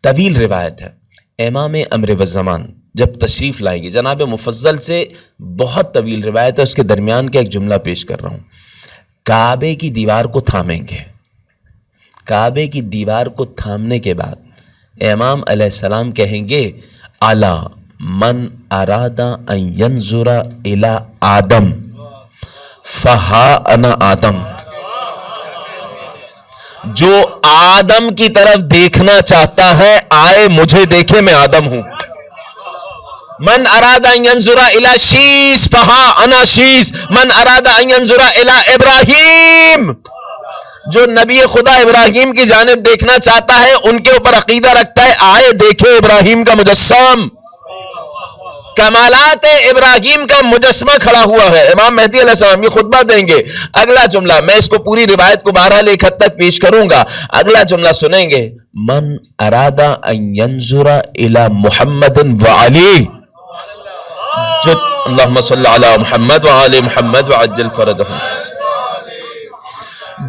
طویل روایت ہے. امام امر والزمان جب تشریف لائیں گے، جناب مفضل سے بہت طویل روایت ہے، اس کے درمیان کا ایک جملہ پیش کر رہا ہوں. کعبے کی دیوار کو تھامیں گے. کعبے کی دیوار کو تھامنے کے بعد امام علیہ السلام کہیں گے الا من اراد ان ينظر الى آدم فہا انا آدم. جو آدم کی طرف دیکھنا چاہتا ہے آئے مجھے دیکھے، میں آدم ہوں. من اراد ان ينظر الى شیس فہا انا شیس، من اراد ان ينظر الى ابراہیم. جو نبی خدا ابراہیم کی جانب دیکھنا چاہتا ہے، ان کے اوپر عقیدہ رکھتا ہے، آئے دیکھے ابراہیم کا مجسم. کمالات ابراہیم کا مجسمہ کھڑا ہوا ہے. امام مہدی علیہ السلام یہ خطبہ دیں گے. اگلا جملہ، میں اس کو پوری روایت کو بہرحال ایک حد تک پیش کروں گا. اگلا جملہ سنیں گے، من اراد ان ينظر الى محمد وعلی. جو اللہم صلی علی محمد وعلی محمد وعجل فرجہم.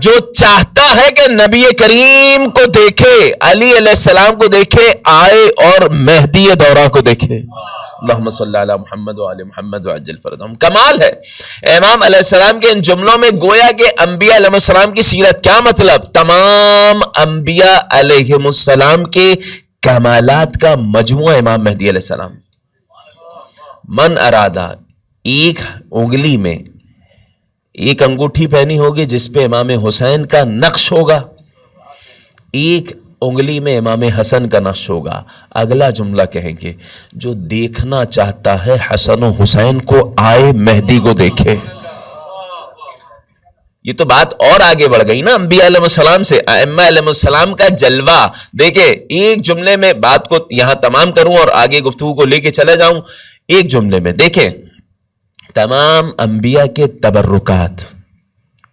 جو چاہتا ہے کہ نبی کریم کو دیکھے، علی علیہ السلام کو دیکھے، آئے اور مہدی دورہ کو دیکھے. اللہم صلی علی محمد وعلی محمد وعجل فرجہم. کمال ہے امام علیہ السلام کے ان جملوں میں. گویا کہ انبیاء علیہ السلام کی سیرت، کیا مطلب؟ تمام انبیاء علیہ السلام کے کمالات کا مجموعہ امام مہدی علیہ السلام. من ارادہ، ایک انگلی میں ایک انگوٹھی پہنی ہوگی جس پہ امام حسین کا نقش ہوگا، ایک انگلی میں امام حسن کا نقش ہوگا. اگلا جملہ کہیں گے، جو دیکھنا چاہتا ہے حسن و حسین کو آئے مہدی کو دیکھے. یہ تو بات اور آگے بڑھ گئی نا انبیاء علیہ السلام سے. ائمہ علیہ السلام کا جلوہ دیکھیں. ایک جملے میں بات کو یہاں تمام کروں اور آگے گفتگو کو لے کے چلے جاؤں. ایک جملے میں دیکھیں، تمام انبیاء کے تبرکات،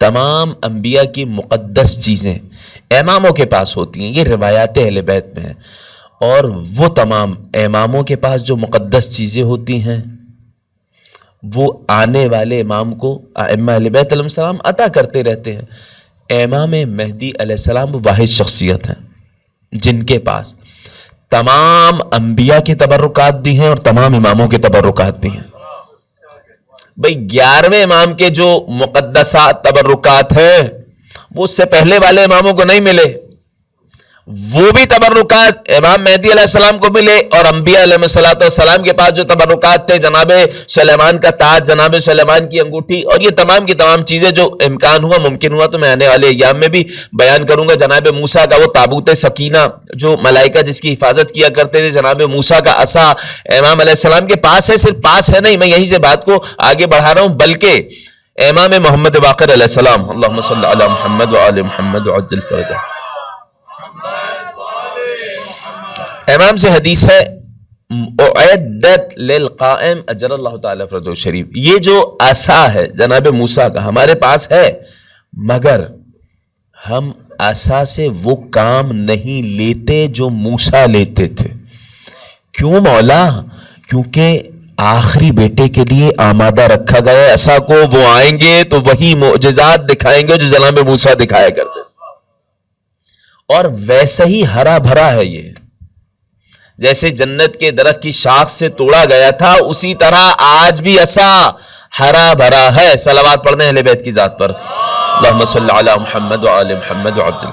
تمام انبیاء کی مقدس چیزیں اماموں کے پاس ہوتی ہیں. یہ روایات اہل بیت میں ہیں. اور وہ تمام اماموں کے پاس جو مقدس چیزیں ہوتی ہیں وہ آنے والے امام کو ائمہ اہل بیت علیہ السلام عطا کرتے رہتے ہیں. امام مہدی علیہ السلام واحد شخصیت ہیں جن کے پاس تمام انبیاء کے تبرکات بھی ہیں اور تمام اماموں کے تبرکات بھی ہیں. بھئی 11ویں امام کے جو مقدسات تبرکات ہیں وہ اس سے پہلے والے اماموں کو نہیں ملے. وہ بھی تبرکات امام مہدی علیہ السلام کو ملے. اور انبیاء علیہ السلام کے پاس جو تبرکات تھے، جناب سلیمان کا تاج، جناب سلیمان کی انگوٹھی، اور یہ تمام کی تمام چیزیں جو امکان ہوا، ممکن ہوا تو میں آنے والے ایام میں بھی بیان کروں گا. جناب موسیٰ کا وہ تابوت سکینہ جو ملائکہ جس کی حفاظت کیا کرتے تھے، جناب موسیٰ کا عصا امام علیہ السلام کے پاس ہے. صرف پاس ہے نہیں، میں یہیں سے بات کو آگے بڑھا رہا ہوں، بلکہ امام محمد باقر علیہ السلام، اللہم صلی علی محمد وعلی محمد وعجل فرجہ. امام سے حدیث ہے، اعدت للقائم اجر اللہ تعالی فرجہ شریف. یہ جو عصا ہے جناب موسیٰ کا ہمارے پاس ہے، مگر ہم عصا سے وہ کام نہیں لیتے جو موسیٰ لیتے تھے. کیوں مولا؟ کیونکہ آخری بیٹے کے لیے آمادہ رکھا گیا ہے عصا کو. وہ آئیں گے تو وہی معجزات دکھائیں گے جو جناب موسیٰ دکھایا کرتے. اور ویسے ہی ہرا بھرا ہے یہ، جیسے جنت کے درخت کی شاخ سے توڑا گیا تھا، اسی طرح آج بھی عصا ہرا بھرا ہے. صلوات پڑھنے اہل بیت کی ذات پر. اللہم صلی علی محمد وعلی محمد وعجل.